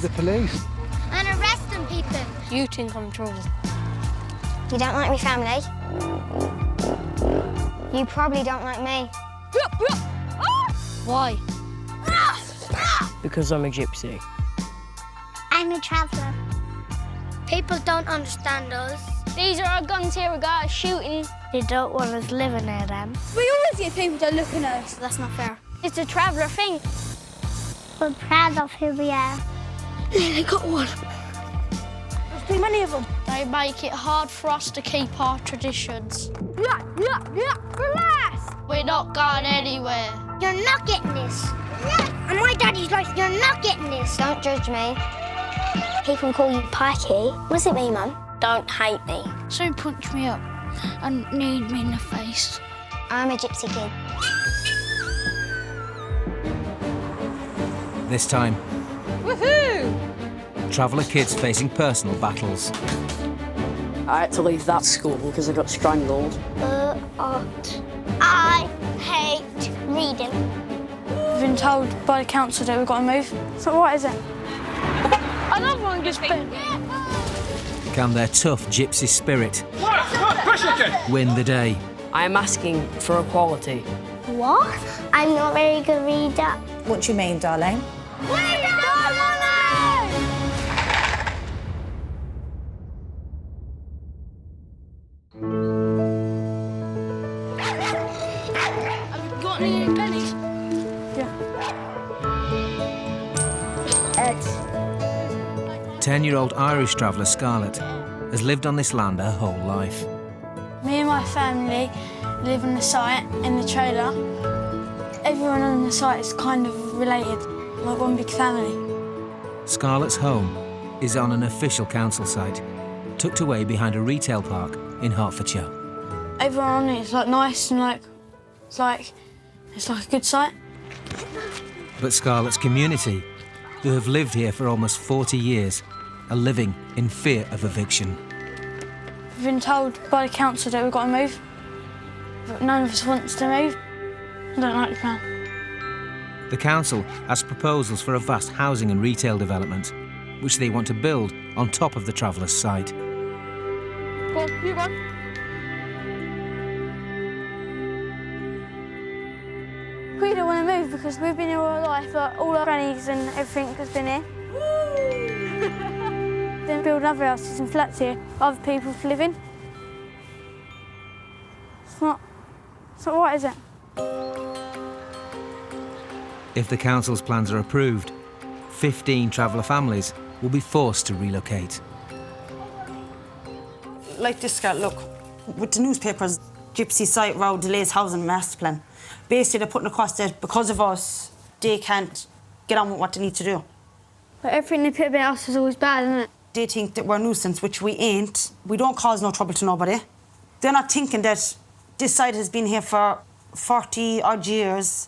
with the police. And arresting people. You think I'm trouble. You don't like my family? You probably don't like me. Why? Because I'm a gypsy. I'm a traveller. People don't understand us. These are our guns here, we got us shooting. They don't want us living near them. We always get people that look at us. That's not fair. It's a traveller thing. We're proud of who we are. They got one. There's too many of them. They make it hard for us to keep our traditions. Relax! We're not going anywhere. You're not getting this. And my daddy's like, you're not getting this. Don't judge me. People call you Pikey. What does it mean, Mum? Don't hate me. So punch me up and kneed me in the face. I'm a gypsy kid. This time, Woohoo! traveller kids facing personal battles. I had to leave that school because I got strangled. I hate reading. We've been told by the council that we've got to move. So what is it? Another one gets bit. Can their tough gypsy spirit win the day? I am asking for equality. What? I'm not a very good reader. What do you mean, darling? We don't want Have you got any pennies? Yeah. 10-year-old Irish traveller Scarlett has lived on this land her whole life. Me and my family live on the site in the trailer. Everyone on the site is kind of related, like one big family. Scarlett's home is on an official council site, tucked away behind a retail park in Hertfordshire. Everyone on it is like nice and it's like a good site. But Scarlett's community, who have lived here for almost 40 years, are living in fear of eviction. We've been told by the council that we've got to move, but none of us wants to move. I don't like the plan. The council has proposals for a vast housing and retail development, which they want to build on top of the travellers' site. Go on, you run. We don't want to move because we've been here all our life, like all our grannies and everything has been here. Then build other houses and flats here, other people to live in. It's not right, is it? If the council's plans are approved, 15 traveller families will be forced to relocate. Like this girl, look, with the newspapers, Gypsy site row delays housing master plan. Basically, they're putting across that because of us, they can't get on with what they need to do. But everything they put about us is always bad, isn't it? They think that we're a nuisance, which we ain't. We don't cause no trouble to nobody. They're not thinking that this site has been here for 40-odd years.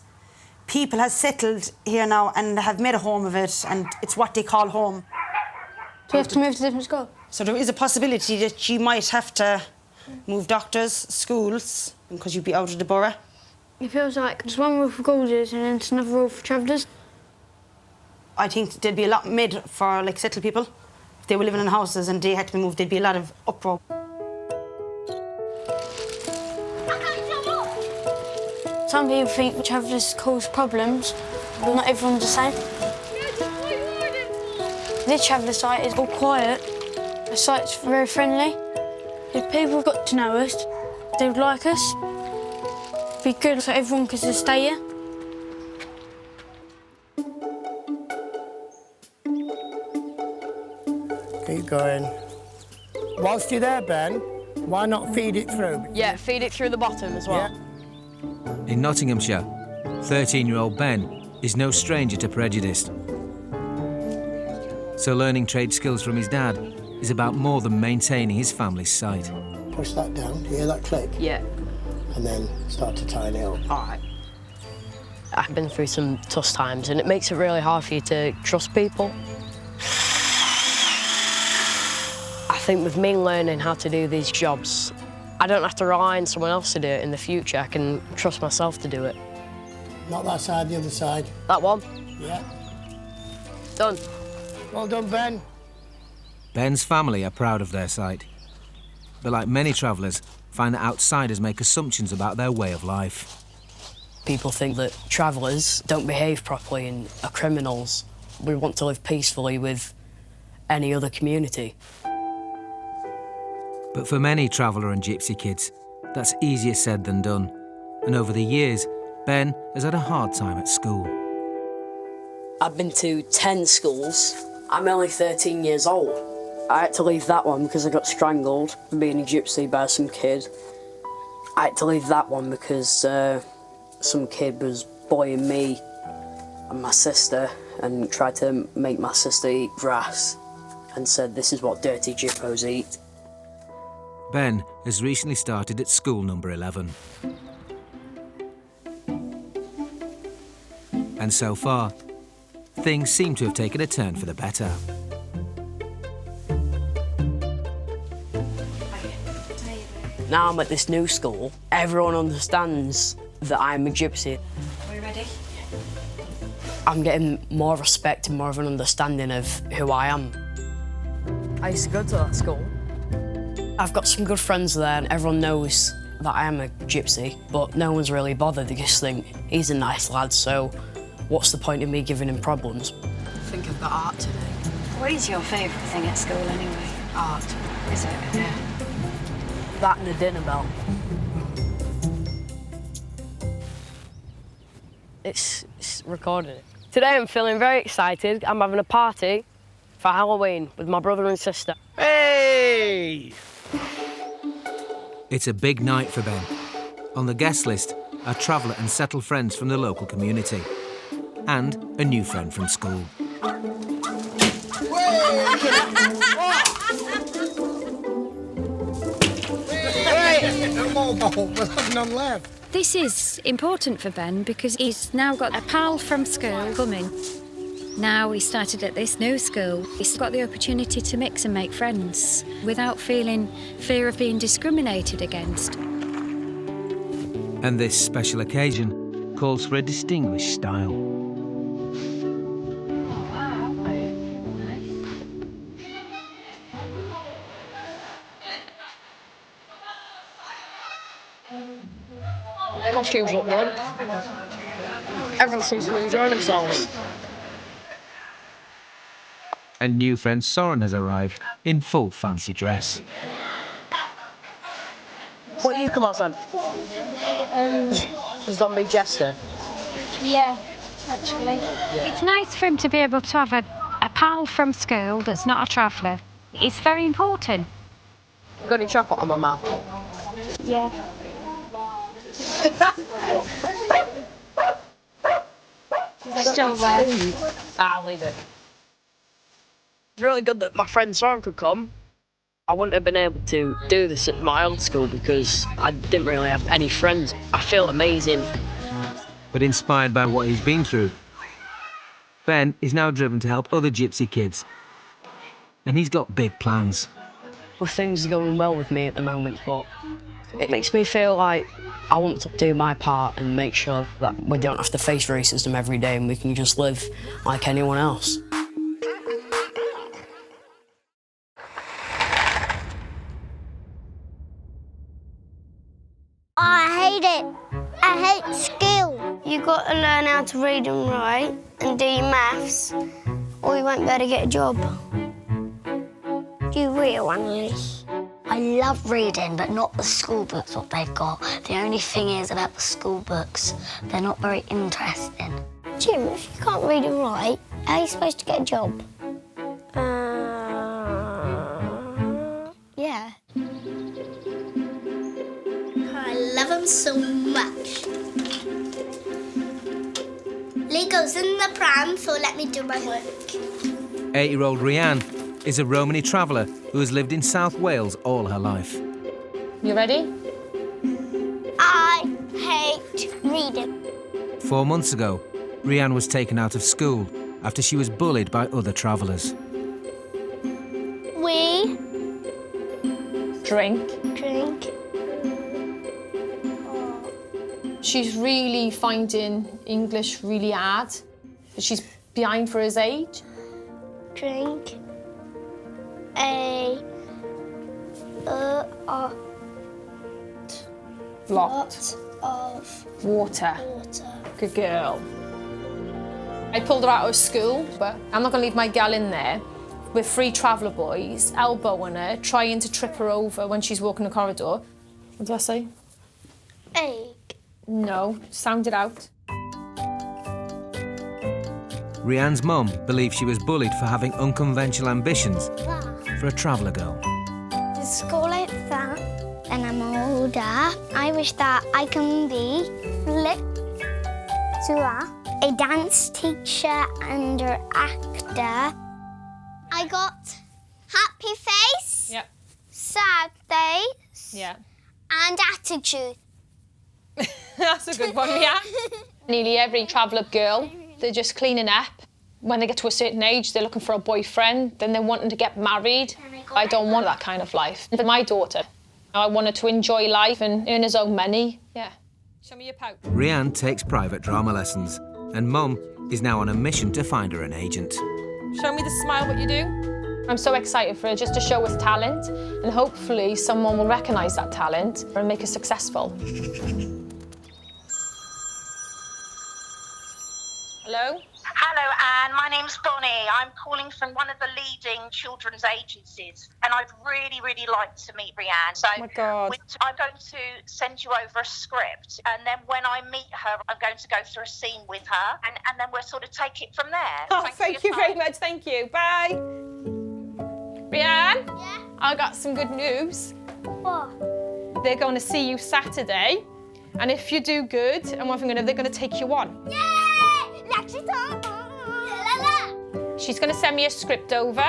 People have settled here now and have made a home of it, and it's what they call home. Do you have to move to a different school? So there is a possibility that you might have to move doctors, schools, because you'd be out of the borough. It feels like there's one rule for Goulders and then there's another rule for travellers. I think there'd be a lot made for, like, settled people. If they were living in houses and they had to be moved, there'd be a lot of uproar. Some people think travellers cause problems, but not everyone's the same. This traveller site is all quiet. The site's very friendly. If people got to know us, they would like us. It'd be good so everyone could just stay here. Keep going. Whilst you're there, Ben, why not feed it through? Yeah, feed it through the bottom as well. Yeah. In Nottinghamshire, 13-year-old Ben is no stranger to prejudice. So learning trade skills from his dad is about more than maintaining his family's site. Push that down, you hear that click? Yeah. And then start to tighten it up. All right. I've been through some tough times and it makes it really hard for you to trust people. I think with me learning how to do these jobs, I don't have to rely on someone else to do it in the future. I can trust myself to do it. Not that side, the other side. That one? Yeah. Done. Well done, Ben. Ben's family are proud of their site, but like many travellers, find that outsiders make assumptions about their way of life. People think that travellers don't behave properly and are criminals. We want to live peacefully with any other community. But for many traveller and gypsy kids, that's easier said than done. And over the years, Ben has had a hard time at school. I've been to 10 schools. I'm only 13 years old. I had to leave that one because I got strangled for being a gypsy by some kid. I had to leave that one because some kid was bullying me and my sister and tried to make my sister eat grass and said, "This is what dirty gyppos eat." Ben has recently started at school number 11. And so far, things seem to have taken a turn for the better. Now I'm at this new school, everyone understands that I'm a gypsy. Are you ready? I'm getting more respect and more of an understanding of who I am. I used to go to that school. I've got some good friends there and everyone knows that I am a gypsy, but no one's really bothered. They just think, he's a nice lad, so what's the point of me giving him problems? I think I've got art today. What is your favourite thing at school anyway? Art. Is it? Yeah. That and the dinner bell. It's recorded. Today I'm feeling very excited. I'm having a party for Halloween with my brother and sister. Hey! It's a big night for Ben. On the guest list are traveller and settled friends from the local community and a new friend from school. None left. This is important for Ben because he's now got a pal from school coming. Now he started at this new school. He's got the opportunity to mix and make friends without feeling fear of being discriminated against. And this special occasion calls for a distinguished style. Costumes look good. Everyone seems to be enjoying themselves. And new friend Soren has arrived in full fancy dress. What do you come out then? Zombie Jester. Yeah, actually. It's nice for him to be able to have a pal from school that's not a traveller. It's very important. Got any chocolate on my mouth? Yeah. Still there. I'll leave it. It's really good that my friend Soren could come. I wouldn't have been able to do this at my old school because I didn't really have any friends. I feel amazing. But inspired by what he's been through, Ben is now driven to help other gypsy kids. And he's got big plans. Well, things are going well with me at the moment, but it makes me feel like I want to do my part and make sure that we don't have to face racism every day and we can just live like anyone else. I hate it. I hate school. You've got to learn how to read and write and do your maths, or you won't be able to get a job. Do you read, Annalise? I love reading, but not the school books, what they've got. The only thing is about the school books, they're not very interesting. Jim, if you can't read and write, how are you supposed to get a job? Yeah. I love him so much. Lego's in the pram, so let me do my work. 8-year-old Rianne is a Romany traveller who has lived in South Wales all her life. You ready? I hate reading. 4 months ago, Rianne was taken out of school after she was bullied by other travellers. We Drink. drink. She's really finding English really hard. She's behind for his age. drink a lot of Water. water. Good girl. I pulled her out of school, but I'm not going to leave my gal in there with 3 traveller boys elbowing her, trying to trip her over when she's walking the corridor. What did I say? Egg. No, sound it out. Rianne's mum believes she was bullied for having unconventional ambitions for a traveller girl. To school like that, and I'm older, I wish that I can be a dance teacher and an actor. I got happy face, Yep. sad face, Yeah. and attitude. That's a good one, yeah. Nearly every traveller girl, they're just cleaning up. When they get to a certain age, they're looking for a boyfriend, then they're wanting to get married. I don't want that kind of life. For my daughter, I want her to enjoy life and earn his own money. Yeah. Show me your pout. Rianne takes private drama lessons, and Mum is now on a mission to find her an agent. Show me the smile, what you do. I'm so excited for her just to show us talent, and hopefully someone will recognise that talent and make her successful. Hello? Hello, Anne. My name's Bonnie. I'm calling from one of the leading children's agencies, and I'd really, really like to meet Rianne. So Oh my God. I'm going to send you over a script, and then when I meet her, I'm going to go through a scene with her, and then we'll sort of take it from there. Oh, thank you very much. Thank you. Bye. Rianne? Yeah? I got some good news. What? They're going to see you Saturday, and if you do good, and one thing they're going to take you on. Yay! She's going to send me a script over.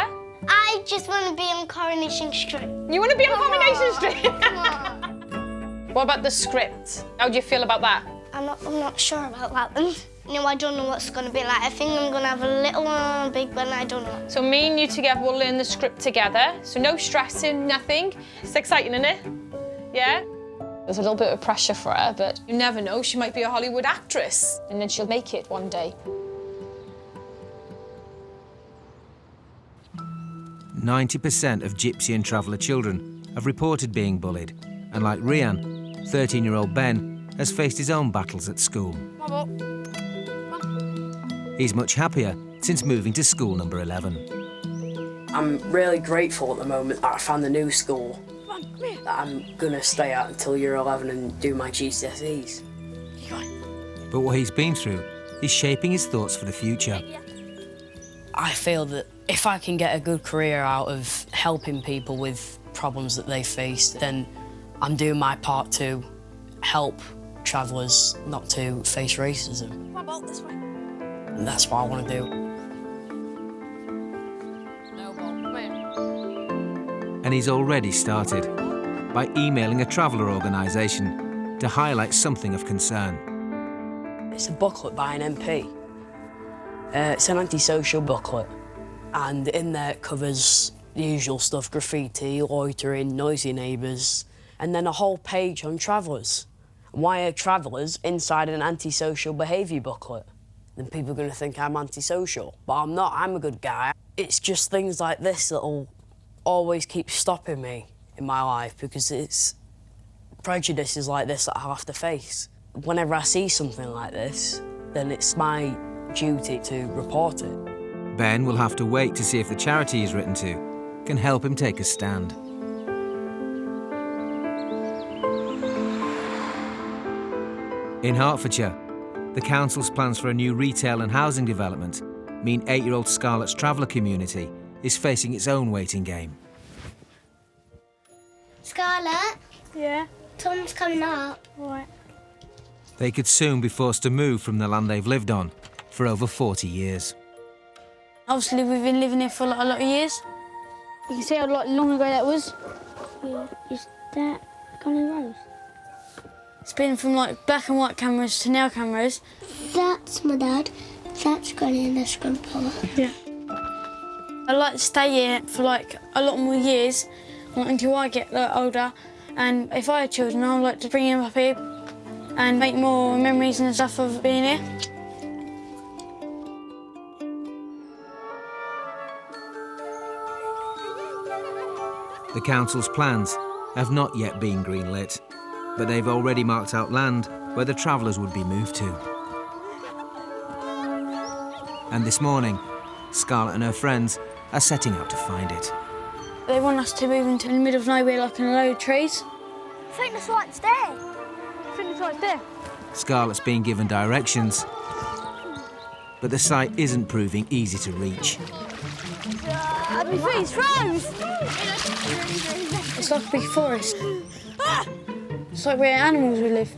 I just want to be on Coronation Street. You want to be on Coronation Street? Come on. What about the script? How do you feel about that? I'm not sure about that one. No, I don't know what's going to be like. I think I'm going to have a little one and a big one, I don't know. So me and you together will learn the script together. So no stressing, nothing. It's exciting, isn't it? Yeah? There's a little bit of pressure for her, but you never know. She might be a Hollywood actress, and then she'll make it one day. 90% of Gypsy and traveller children have reported being bullied, and like Rianne, 13-year-old Ben has faced his own battles at school. He's much happier since moving to school number 11. I'm really grateful at the moment that I found a new school that I'm gonna stay at until year 11 and do my GCSEs. But what he's been through is shaping his thoughts for the future. I feel that if I can get a good career out of helping people with problems that they face, then I'm doing my part to help travellers not to face racism. What about this way? And that's what I want to do. And he's already started by emailing a traveller organisation to highlight something of concern. It's a booklet by an MP. It's an antisocial booklet, and in there it covers the usual stuff: graffiti, loitering, noisy neighbours, and then a whole page on travellers. Why are travellers inside an antisocial behaviour booklet? Then people are going to think I'm antisocial, but I'm not. I'm a good guy. It's just things like this that'll always keep stopping me in my life, because it's prejudices like this that I'll have to face. Whenever I see something like this, then it's my duty to report it. Ben will have to wait to see if the charity he's written to can help him take a stand. In Hertfordshire, the council's plans for a new retail and housing development mean 8-year-old Scarlett's traveller community is facing its own waiting game. Scarlett? Yeah? Tom's coming up. Right. They could soon be forced to move from the land they've lived on for over 40 years. Obviously, we've been living here for a lot of years. You can see how long ago that was. Yeah. Is that Connie Rose? It's been from black and white cameras to now cameras. That's my dad. That's Granny and that's Grandpa. Yeah. I'd like to stay here for a lot more years until I get older. And if I had children, I'd like to bring them up here and make more memories and stuff of being here. The council's plans have not yet been greenlit, but they've already marked out land where the travellers would be moved to. And this morning, Scarlett and her friends are setting out to find it. They want us to move into the middle of nowhere, like in a load of trees. I think that's why it's there. I think it's right there. Scarlett's being given directions, but the site isn't proving easy to reach. My feet's froze! It's like a big forest. It's like where animals would live.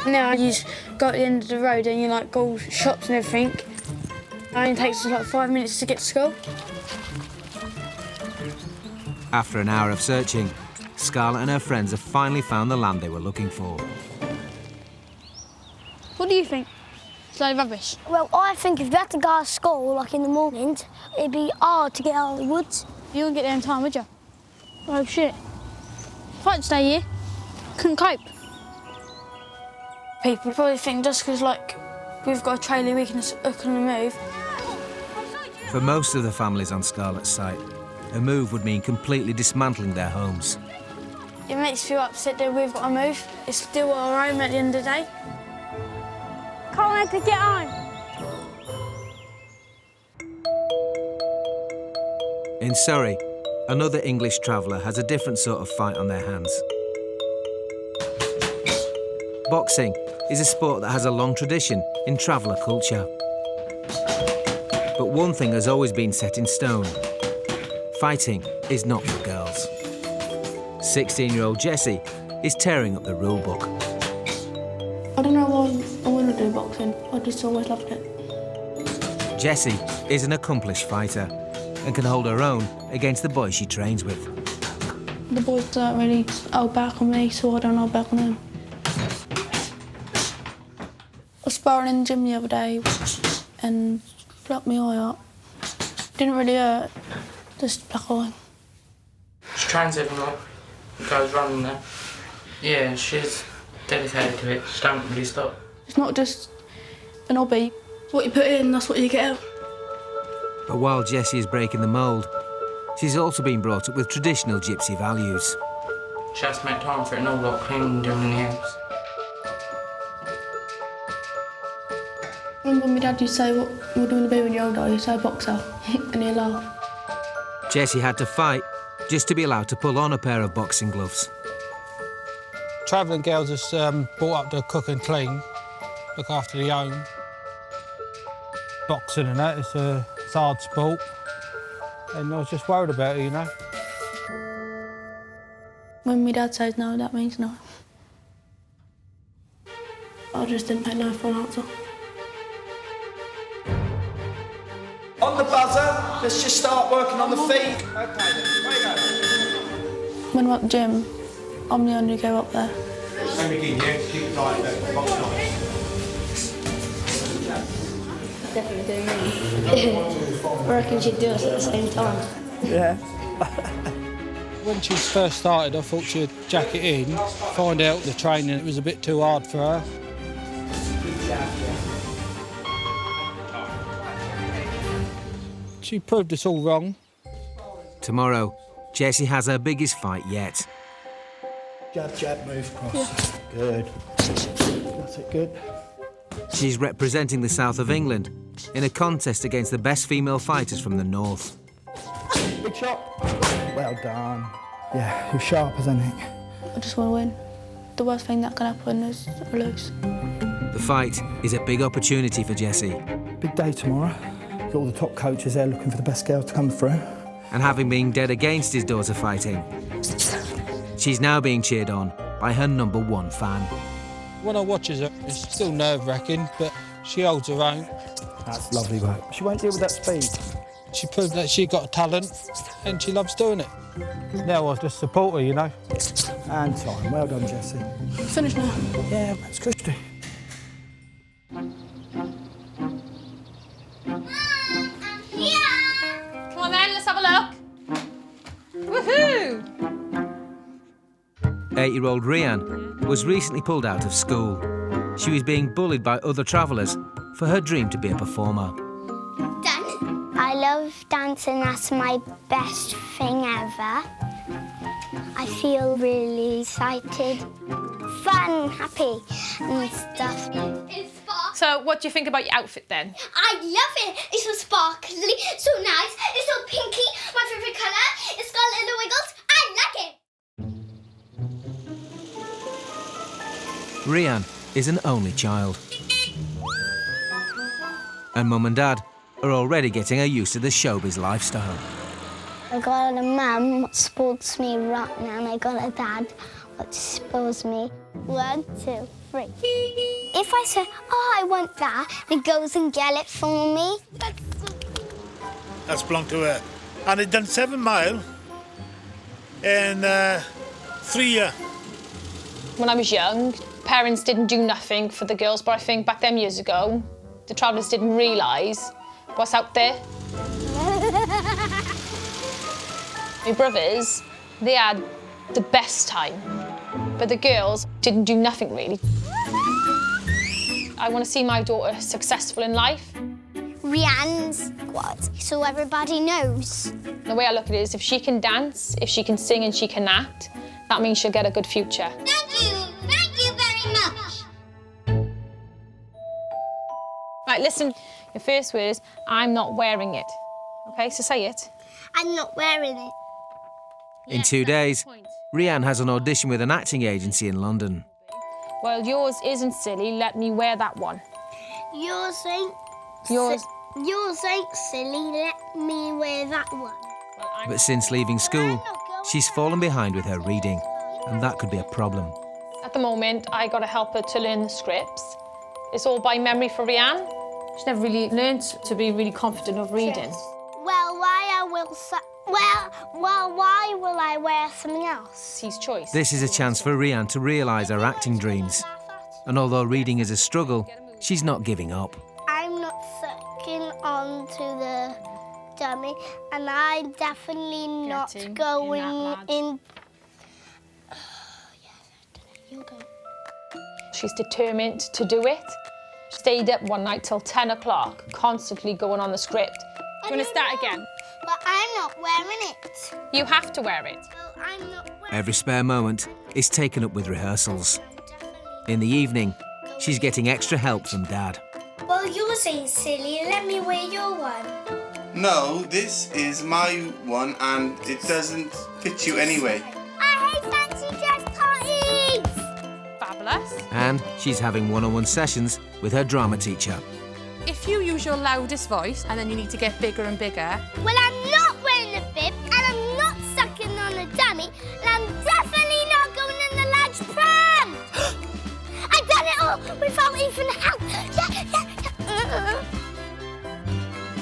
Now you just go at the end of the road and you like go shops and everything. It only takes us like 5 minutes to get to school. After an hour of searching, Scarlett and her friends have finally found the land they were looking for. What do you think? It's a load of rubbish. Well, I think if you had to go to school, like in the mornings, it'd be hard to get out of the woods. You wouldn't get there in time, would you? Oh, shit. If I'd stay here, couldn't cope. People probably think just because, like, we've got a trailer we can move. For most of the families on Scarlett's site, a move would mean completely dismantling their homes. It makes you feel upset that we've got to move. It's still our home at the end of the day. Can't wait to get home. In Surrey, another English traveller has a different sort of fight on their hands. Boxing is a sport that has a long tradition in traveller culture. But one thing has always been set in stone. Fighting is not for girls. 16-year-old Gypsy is tearing up the rule book. I don't know why I want to do boxing. I just always loved it. Jessie is an accomplished fighter and can hold her own against the boys she trains with. The boys don't really hold back on me, so I don't hold back on them. I was sparring in the gym the other day and plucked my eye up. Didn't really hurt, just black eye. She trains every night and goes running there. Yeah, she's dedicated to it. She don't really stop. It's not just an hobby. What you put in, that's what you get out. But while Jessie is breaking the mould, she's also been brought up with traditional Gypsy values. She has to make time for it and all, like cleaning, doing in the house. When my dad used to say, what do you want to be when you're older? He'd say boxer, and he'd laugh. Jessie had to fight just to be allowed to pull on a pair of boxing gloves. Travelling girls is brought up to cook and clean, look after the home. Boxing and that, it's a hard sport. And I was just worried about it, you know. When my dad says no, that means no. I just didn't take no for an answer. On the buzzer, let's just start working on the feet. OK then, there you go. When I'm at the gym, I'm the only girl up there. Same again, yeah? Keep it like that, box on. Definitely doing me. I reckon she'd do us at the same time. Yeah. When she first started, I thought she'd jack it in, find out the training, it was a bit too hard for her. She proved us all wrong. Tomorrow, Jessie has her biggest fight yet. Jab, jab, move, cross. Yeah. Good. That's it, good. She's representing the south of England in a contest against the best female fighters from the north. Big shot. Well done. Yeah, you're sharp as anything. I just want to win. The worst thing that can happen is I lose. The fight is a big opportunity for Jessie. Big day tomorrow. Got all the top coaches there looking for the best girl to come through. And having been dead against his daughter fighting, she's now being cheered on by her #1 fan. When I watch her, it's still nerve-wracking, but she holds her own. That's lovely work. She won't deal with that speed. She proved that she got a talent and she loves doing it. Now I just support her, you know. And time. Well done, Jessie. Finish now. Yeah, that's Christy. Come on then, let's have a look. Woohoo! 8-year-old Rianne was recently pulled out of school. She was being bullied by other travellers for her dream to be a performer. I love dancing, that's my best thing ever. I feel really excited, fun, happy and stuff. So what do you think about your outfit then? I love it. It's so sparkly, so nice. It's so pinky. My favourite colour. It's got little wiggles. I like it. Rianne is an only child. And Mum and Dad are already getting her used to the showbiz lifestyle. I got a mum that sports me rotten and I got a dad that spoils me. 1, 2, 3. If I say, oh, I want that, he goes and get it for me. That's belonged to her. And it done 7 mile in 3 years. When I was young, parents didn't do nothing for the girls, but I think back them years ago, the travellers didn't realise what's out there. My brothers, they had the best time, but the girls didn't do nothing really. I want to see my daughter successful in life. Rianne's squad, so everybody knows. The way I look at it is if she can dance, if she can sing and she can act, that means she'll get a good future. Thank you very much. Right, listen, your first word is, I'm not wearing it. Okay, so say it. I'm not wearing it. In 2 days, Rianne has an audition with an acting agency in London. Well, yours isn't silly, let me wear that one. Yours ain't Yours. Yours ain't silly, let me wear that one. But since leaving school, she's fallen behind with her reading, and that could be a problem. At the moment, I got to help her to learn the scripts. It's all by memory for Rianne. She's never really learned to be really confident of reading. Well, why will I wear something else? His choice. This is a chance for Rianne to realise her acting dreams. And although reading is a struggle, she's not giving up. I'm not sucking onto the dummy, and I'm definitely not going in. You go. She's determined to do it. She stayed up one night till 10 o'clock, constantly going on the script. Do you want to start again? But I'm not wearing it. You have to wear it. Well, I'm not wearing Every spare moment is taken up with rehearsals. In the evening, she's getting extra help from Dad. Well, yours ain't silly. Let me wear your one. No, this is my one and it doesn't fit you anyway. I hate fancy dress parties! Fabulous. And she's having one-on-one sessions with her drama teacher. If you use your loudest voice and then you need to get bigger and bigger. Well, I'm not wearing a bib and I'm not sucking on a dummy and I'm definitely not going in the lads' pram! I've done it all without even help!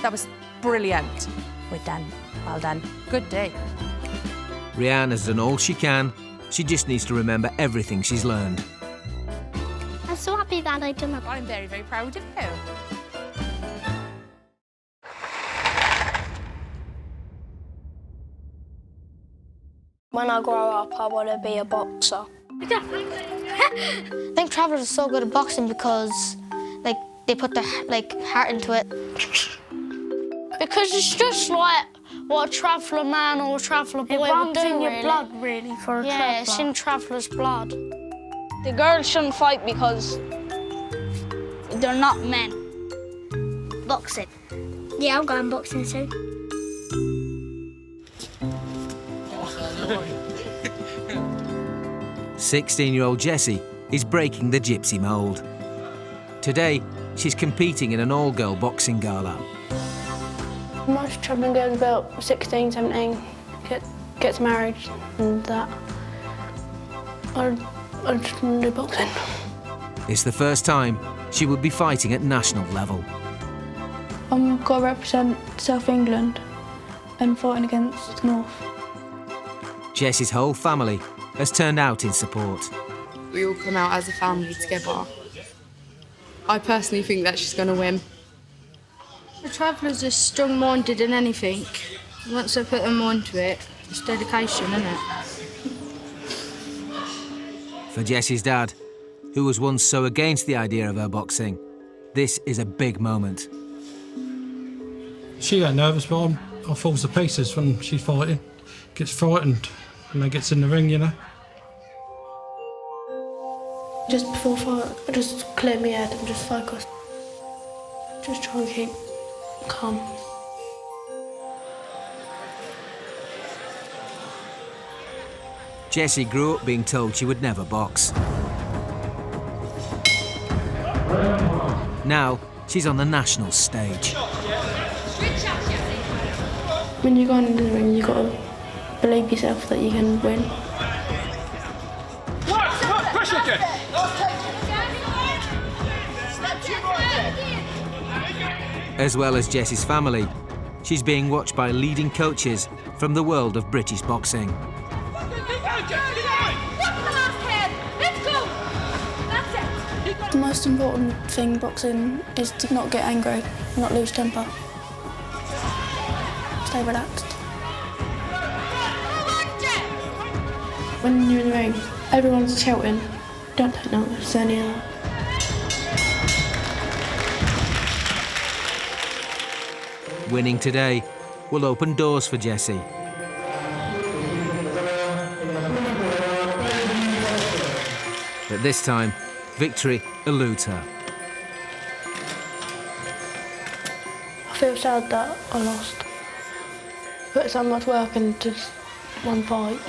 That was brilliant. We're done. Well done. Good day. Rianne has done all she can. She just needs to remember everything she's learned. I'm so happy that I done it. I'm very, very proud of you. When I grow up, I want to be a boxer. I think travellers are so good at boxing because, they put their heart into it. Because it's just like what a traveller man or a traveller boy would do, in your really. blood, really, for a Yeah, it's traveller. in traveller's blood. The girls shouldn't fight because they're not men. Boxing. Yeah, I'll go and boxing soon. "16-year-old Jessie is breaking the Gypsy mould. Today, she's competing in an all-girl boxing gala. Most travelling girls about 16, 17 gets married and that. I just want to do boxing. It's the first time she will be fighting at national level. I'm got to represent South England and fighting against North. Jessie's whole family has turned out in support. We all come out as a family together. I personally think that she's going to win. The travellers are strong-minded in anything. Once they put their mind to it, it's dedication, isn't it? For Jessie's dad, who was once so against the idea of her boxing, this is a big moment. She ain't nervous, but I falls to pieces when she's fighting. Gets frightened. when they gets in the ring, you know. Just before fight, I just clear my head and just focus. Just try and keep calm. Jessie grew up being told she would never box. Now, she's on the national stage. When you go into the ring, you've got to believe yourself that you can win. As well as Jessie's family, she's being watched by leading coaches from the world of British boxing. The most important thing in boxing is to not get angry, not lose temper. Stay relaxed. When you're in the ring, everyone's shouting. Don't take notice of any of that. Winning today will open doors for Jessie. But this time, victory eludes her. I feel sad that I lost. Put so much work into one fight.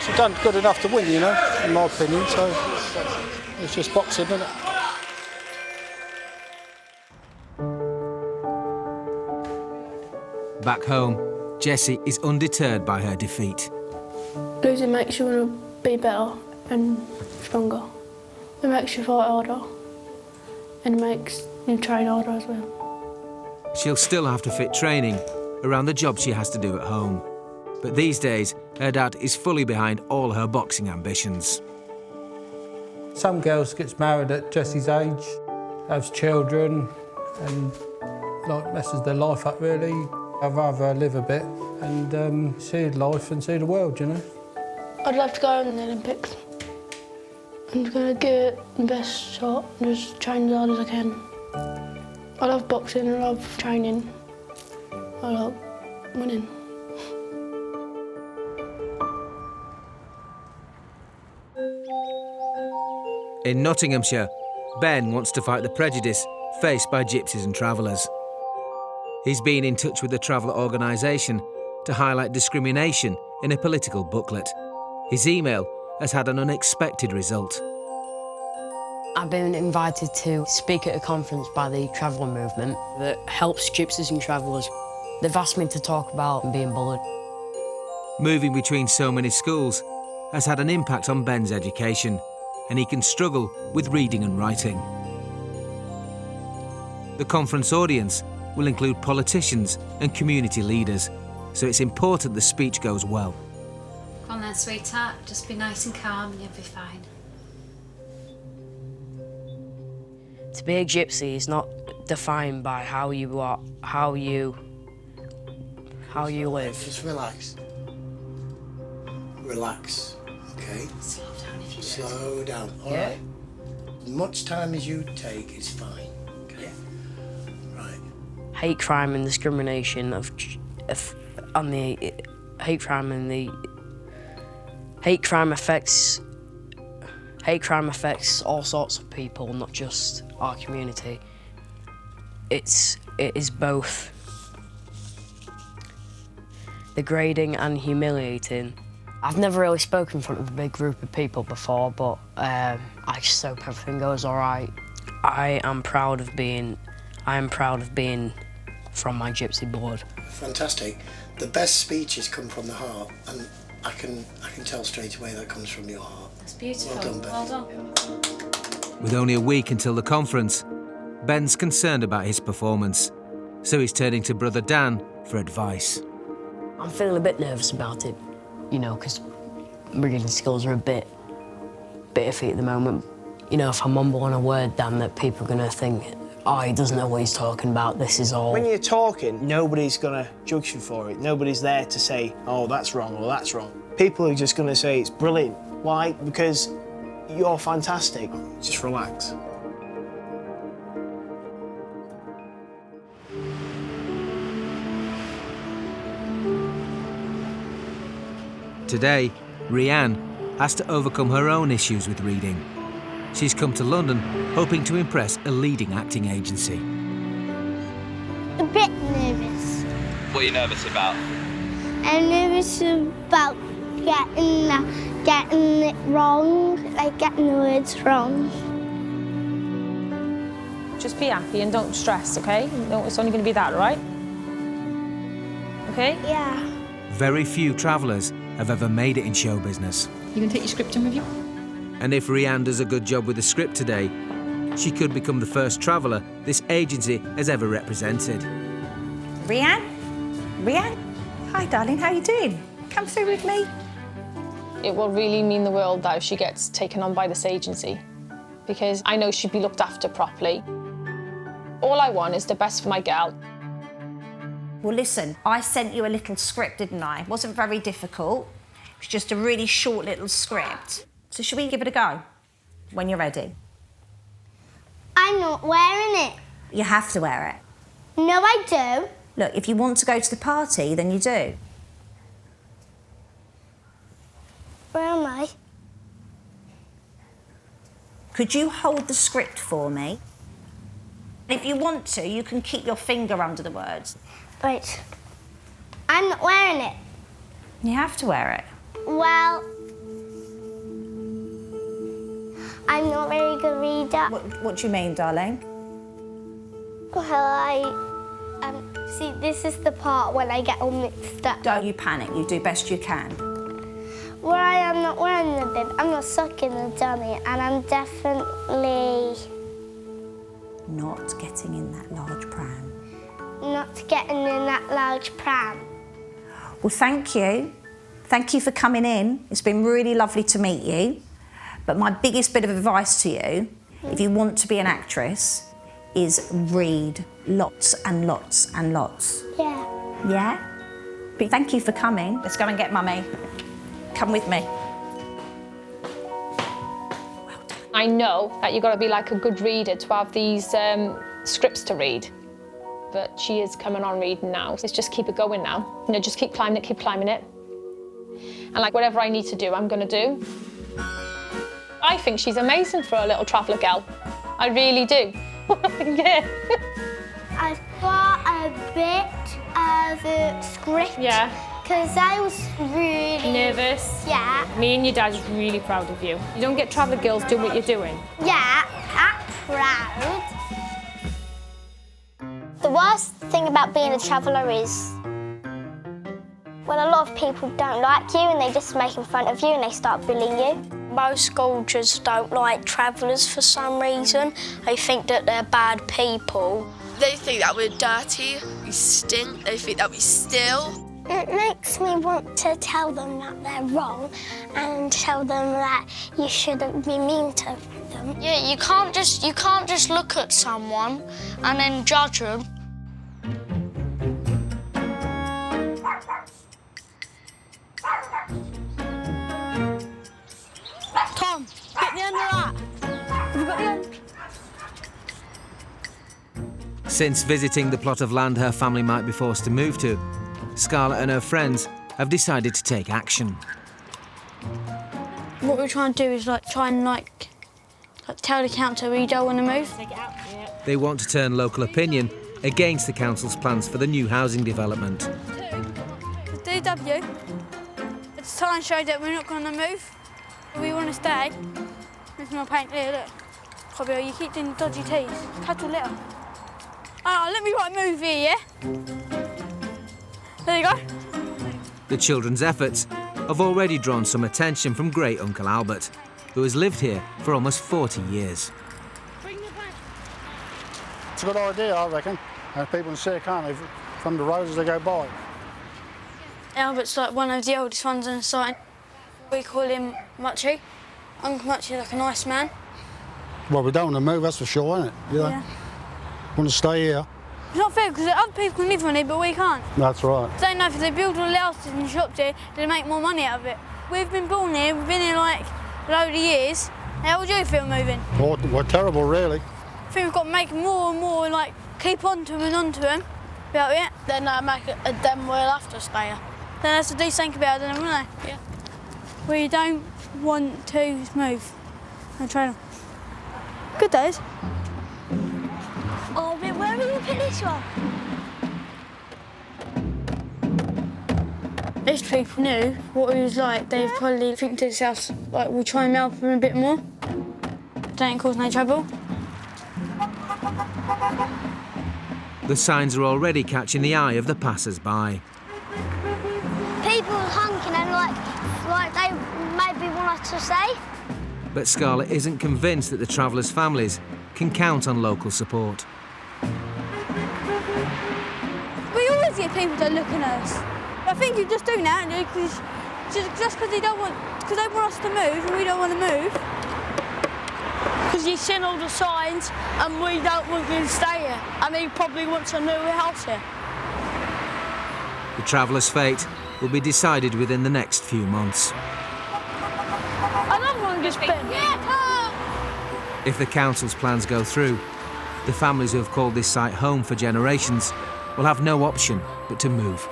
She's done good enough to win, you know, in my opinion, so it's just boxing, isn't it? Back home, Jessie is undeterred by her defeat. Losing makes you want to be better and stronger. It makes you fight harder and it makes you train harder as well. She'll still have to fit training around the job she has to do at home. But these days, her dad is fully behind all her boxing ambitions. Some girls gets married at Jessie's age, has children, and like messes their life up really. I'd rather live a bit and see life and see the world, you know. I'd love to go in the Olympics. I'm just going to give it the best shot and just train as hard as I can. I love boxing, I love training, I love winning. In Nottinghamshire, Ben wants to fight the prejudice faced by gypsies and travellers. He's been in touch with the traveller organisation to highlight discrimination in a political booklet. His email has had an unexpected result. I've been invited to speak at a conference by the Traveller Movement that helps gypsies and travellers. They've asked me to talk about being bullied. Moving between so many schools has had an impact on Ben's education, and he can struggle with reading and writing. The conference audience will include politicians and community leaders, so it's important the speech goes well. Come on then, sweetheart, just be nice and calm and you'll be fine. To be a gypsy is not defined by how you are, how you live. Just relax. Relax, okay? Slow down if you Slow down, all right? As much time as you take is fine, okay? Right. Hate crime and discrimination hate crime affects all sorts of people, not just our community. It is both degrading and humiliating. I've never really spoken in front of a big group of people before, but I just hope everything goes all right. I am proud of being from my gypsy blood. Fantastic. The best speeches come from the heart, and I can tell straight away that comes from your heart. That's beautiful. Well done, Ben. Well done. With only a week until the conference, Ben's concerned about his performance, so he's turning to brother Dan for advice. I'm feeling a bit nervous about it, you know, because reading skills are a bit iffy at the moment. You know, if I mumble on a word, Dan, that people are going to think, oh, he doesn't know what he's talking about, this is all... When you're talking, nobody's going to judge you for it. Nobody's there to say, oh, that's wrong or that's wrong. People are just going to say it's brilliant. Why? Because you're fantastic. Just relax. Today, Rianne has to overcome her own issues with reading. She's come to London hoping to impress a leading acting agency. A bit nervous. What are you nervous about? I'm nervous about getting it wrong, like getting the words wrong. Just be happy and don't stress, okay? No, it's only going to be that, right? Okay? Yeah. Very few travellers have ever made it in show business. You can take your script in with you? And if Rianne does a good job with the script today, she could become the first traveller this agency has ever represented. Rianne? Rianne? Hi, darling, how you doing? Come through with me. It will really mean the world though if she gets taken on by this agency, because I know she'd be looked after properly. All I want is the best for my girl. Well, listen, I sent you a little script, didn't I? It wasn't very difficult. It was just a really short little script. So should we give it a go when you're ready? I'm not wearing it. You have to wear it. No, I do. Look, if you want to go to the party, then you do. Where am I? Could you hold the script for me? If you want to, you can keep your finger under the words. Wait. I'm not wearing it. You have to wear it. Well, I'm not a very good reader. What do you mean, darling? Well, see, this is the part when I get all mixed up. Don't you panic, you do best you can. Where I am not wearing the bib, I'm not sucking the dummy, and I'm definitely not getting in that large pram. Not getting in that large pram. Well, thank you. Thank you for coming in. It's been really lovely to meet you. But my biggest bit of advice to you, if you want to be an actress, is read lots and lots and lots. Yeah. Yeah? But thank you for coming. Let's go and get Mummy. Come with me. I know that you've got to be like a good reader to have these scripts to read. But she is coming on reading now. Let's just keep it going now. You know, just keep climbing it. And like whatever I need to do, I'm going to do. I think she's amazing for a little traveller girl. I really do. Yeah. I've got a bit of a script. Yeah. Because I was really nervous. Yeah. Me and your dad's really proud of you. You don't get traveller girls doing what you're doing. Yeah, I'm proud. The worst thing about being a traveller is when a lot of people don't like you and they just make fun of you and they start bullying you. Most soldiers don't like travellers for some reason. They think that they're bad people. They think that we're dirty, we stink, they think that we steal. It makes me want to tell them that they're wrong and tell them that you shouldn't be mean to them. Yeah, you can't just look at someone and then judge them. Tom, get the end of that. Have you got the end? Since visiting the plot of land her family might be forced to move to, Scarlett and her friends have decided to take action. What we're trying to do is try and tell the council we don't want to move. They want to turn local opinion against the council's plans for the new housing development. The DW, it's trying to show that we're not going to move. We want to stay. There's more paint there, look. Cobby, you keep doing dodgy teas. Cut your litter. Oh, let me write move here, yeah? There you go. The children's efforts have already drawn some attention from great Uncle Albert, who has lived here for almost 40 years. It's a good idea, I reckon, and people can see it, can't they, from the roads as they go by. Albert's one of the oldest ones on the site. We call him Muchie. Uncle Muchie's like a nice man. Well, we don't want to move, that's for sure, isn't it? Yeah. Want to stay here. It's not fair because other people can live on it, but we can't. That's right. They know if they build all the houses and shops here, they make more money out of it. We've been born here, we've been here a load of years. How would you feel moving? We're terrible, really. I think we've got to make more and more, keep on to them and on to them about it. Then we'll have to stay here. Then that's to do something about it, won't they? Yeah. We don't want to move and train them. Good days. Oh, where are we going to put this one? If people knew what we was like, they'd probably think to themselves, like, we'll try and help them a bit more. Don't cause no trouble. The signs are already catching the eye of the passers-by. People honking and like they maybe want us to stay. But Scarlett isn't convinced that the travellers' families can count on local support. We always get people that look at us. I think you just do that, just because they want us to move and we don't want to move. Because you've seen all the signs and we don't want you to stay here. And he probably wants a new house here. The travellers' fate will be decided within the next few months. Another one gets bent. If the council's plans go through, the families who have called this site home for generations will have no option but to move.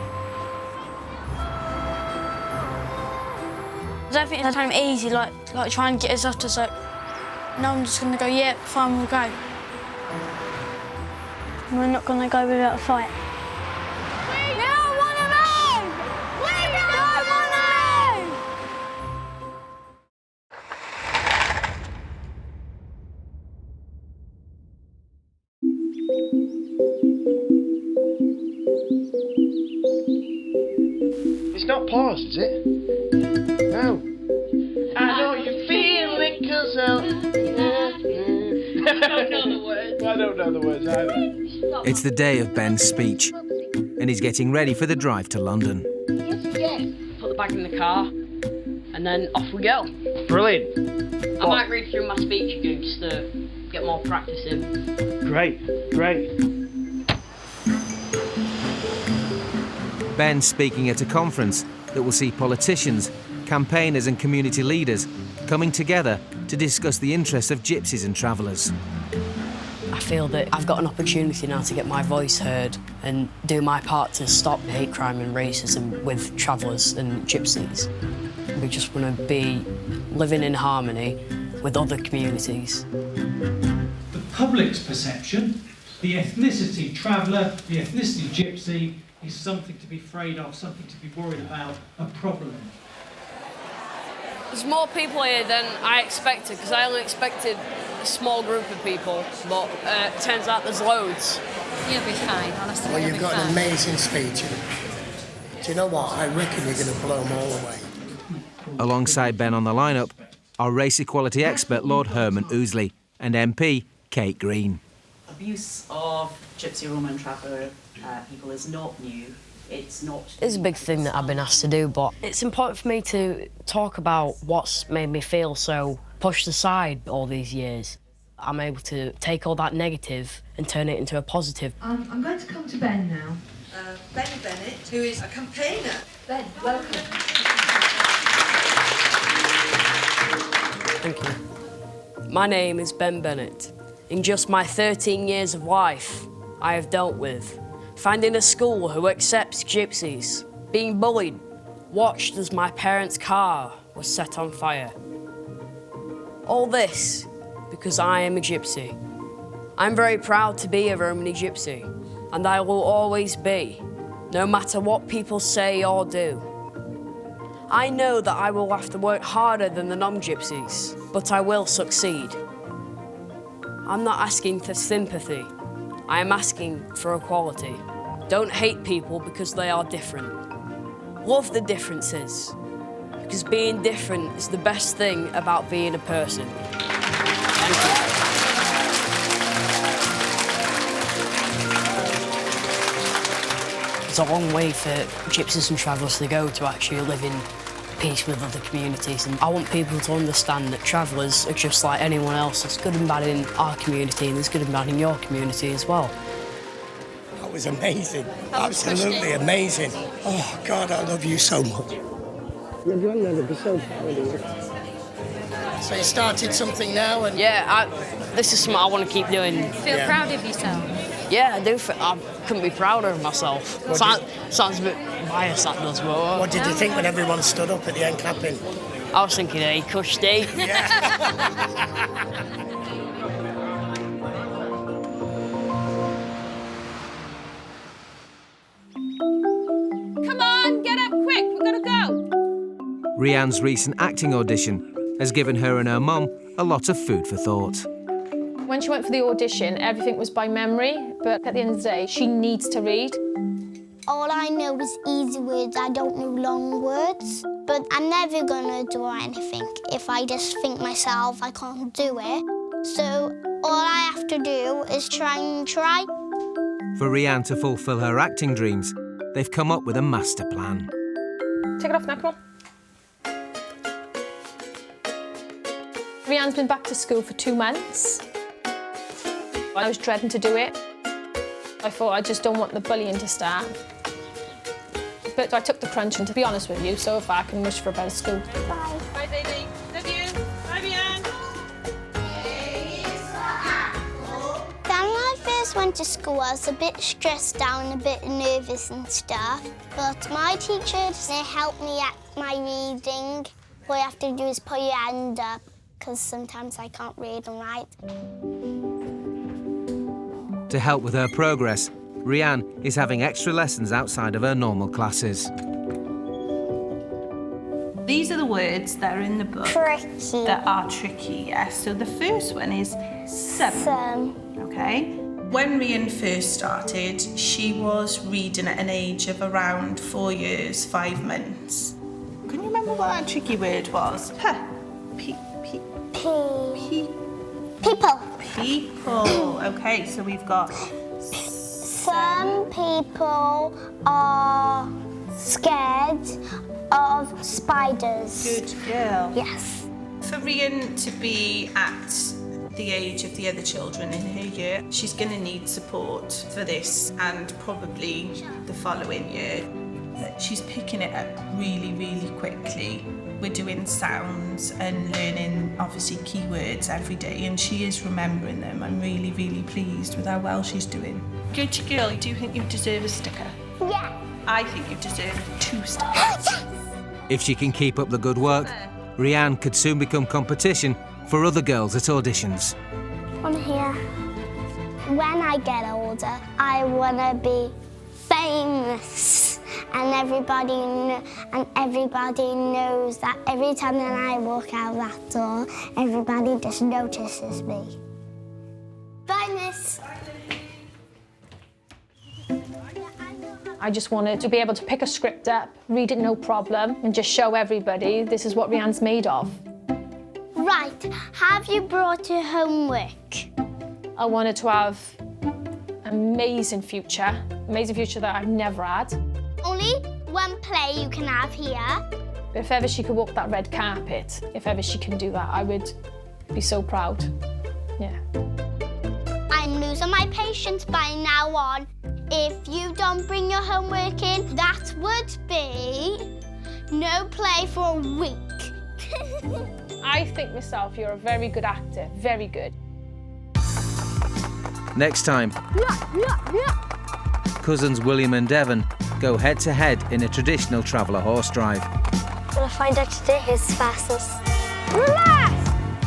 I don't think it's kind of easy, like trying to get us off to say, no, I'm just going to go, yeah, fine, we'll go. We're not going to go without a fight. We don't want to move! We don't want to move! It's not paused, is it? No. I know you feel it, 'cause I don't know the words. I don't know the words either. It's the day of Ben's speech, and he's getting ready for the drive to London. Yes. Put the bag in the car, and then off we go. Brilliant. I might read through my speech again just to get more practice in. Great, great. Ben's speaking at a conference that will see politicians, campaigners and community leaders coming together to discuss the interests of gypsies and travellers. I feel that I've got an opportunity now to get my voice heard and do my part to stop hate crime and racism with travellers and gypsies. We just want to be living in harmony with other communities. The public's perception, the ethnicity traveller, the ethnicity gypsy, is something to be afraid of, something to be worried about, a problem. There's more people here than I expected, because I only expected a small group of people, but it turns out there's loads. You'll be fine, honestly. Well, you've got an amazing speech. Do you know what? I reckon you're going to blow them all away. Alongside Ben on the lineup are race equality expert Lord Herman Ousley and MP Kate Green. Abuse of gypsy, Roma and traveller people is not new. It's It's a big thing that I've been asked to do, but it's important for me to talk about what's made me feel so pushed aside all these years. I'm able to take all that negative and turn it into a positive. I'm going to come to Ben now. Ben Bennett, who is a campaigner. Ben, welcome. Thank you. My name is Ben Bennett. In just my 13 years of life, I have dealt with finding a school who accepts gypsies, being bullied, watched as my parents' car was set on fire. All this because I am a gypsy. I'm very proud to be a Romany gypsy, and I will always be, no matter what people say or do. I know that I will have to work harder than the non-gypsies, but I will succeed. I'm not asking for sympathy. I am asking for equality. Don't hate people because they are different. Love the differences, because being different is the best thing about being a person. Thank you. It's a long way for gypsies and travellers to go to actually live in peace with other communities, and I want people to understand that travellers are just like anyone else. There's good and bad in our community, and there's good and bad in your community as well. That was amazing. Absolutely amazing. Oh, God, I love you so much. Your granddad would be so proud of you. So you started something now? And yeah, this is something I want to keep doing. Feel proud of yourself? Yeah, I do. I couldn't be prouder of myself. Sounds a bit biased, that does, but... What did you think when everyone stood up at the end clapping? I was thinking, hey, Cushy. Come on, get up quick, we've got to go. Rianne's recent acting audition has given her and her mum a lot of food for thought. When she went for the audition, everything was by memory, but at the end of the day, she needs to read. All I know is easy words, I don't know long words. But I'm never gonna do anything if I just think myself I can't do it. So all I have to do is try and try. For Rianne to fulfil her acting dreams, they've come up with a master plan. Take it off now, come on. Rianne's been back to school for 2 months. I was dreading to do it. I thought I just don't want the bullying to start. But I took the crunch, and to be honest with you, so far I can wish for a better school. Bye. Bye, baby. Love you. Bye, Rianne. Then when I first went to school, I was a bit stressed out and a bit nervous and stuff. But my teachers, they helped me at my reading. All you have to do is put your hand up, because sometimes I can't read and write. To help with her progress, Rianne is having extra lessons outside of her normal classes. These are the words that are in the book Tricky. that are tricky, yes. So the first one is some. Okay. When Rianne first started, she was reading at an age of around 4 years, 5 months. Can you remember what that tricky word was? People. People. Okay, so we've got Some people are scared of spiders. Good girl. Yes. For Rianne to be at the age of the other children in her year, she's going to need support for this and probably the following year. She's picking it up really, really quickly. We're doing sounds and learning, obviously, keywords every day, and she is remembering them. I'm really, really pleased with how well she's doing. Good girl, do you think you deserve a sticker? Yeah. I think you deserve 2 stickers. If she can keep up the good work, Rianne could soon become competition for other girls at auditions. On here. When I get older, I want to be famous. And everybody knows that every time that I walk out that door, everybody just notices me. Bye, miss. I just wanted to be able to pick a script up, read it no problem, and just show everybody this is what Rianne's made of. Right, have you brought your homework? I wanted to have an amazing future that I've never had. Only one play you can have here. But if ever she could walk that red carpet, if ever she can do that, I would be so proud. Yeah. I'm losing my patience by now on. If you don't bring your homework in, that would be no play for a week. I think myself you're a very good actor, very good. Next time, cousins William and Devon go head-to-head in a traditional traveller horse drive. I'm gonna find out today who's fastest. Relax!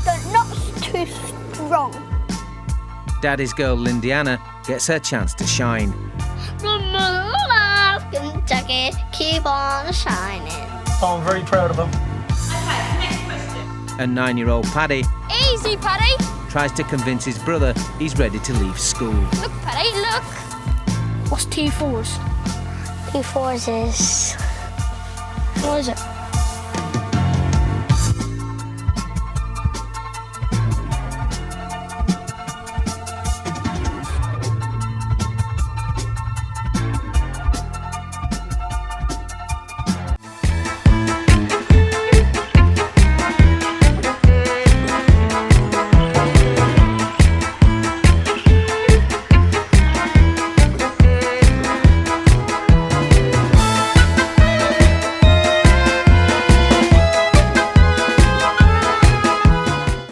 They're not too strong. Daddy's girl Lindiana gets her chance to shine. Kentucky, keep on shining. Oh, I'm very proud of them. Okay, next question. And 9-year-old Paddy Easy, Paddy. tries to convince his brother he's ready to leave school. Look, Paddy, look. What's T4s? T4s is... What is it?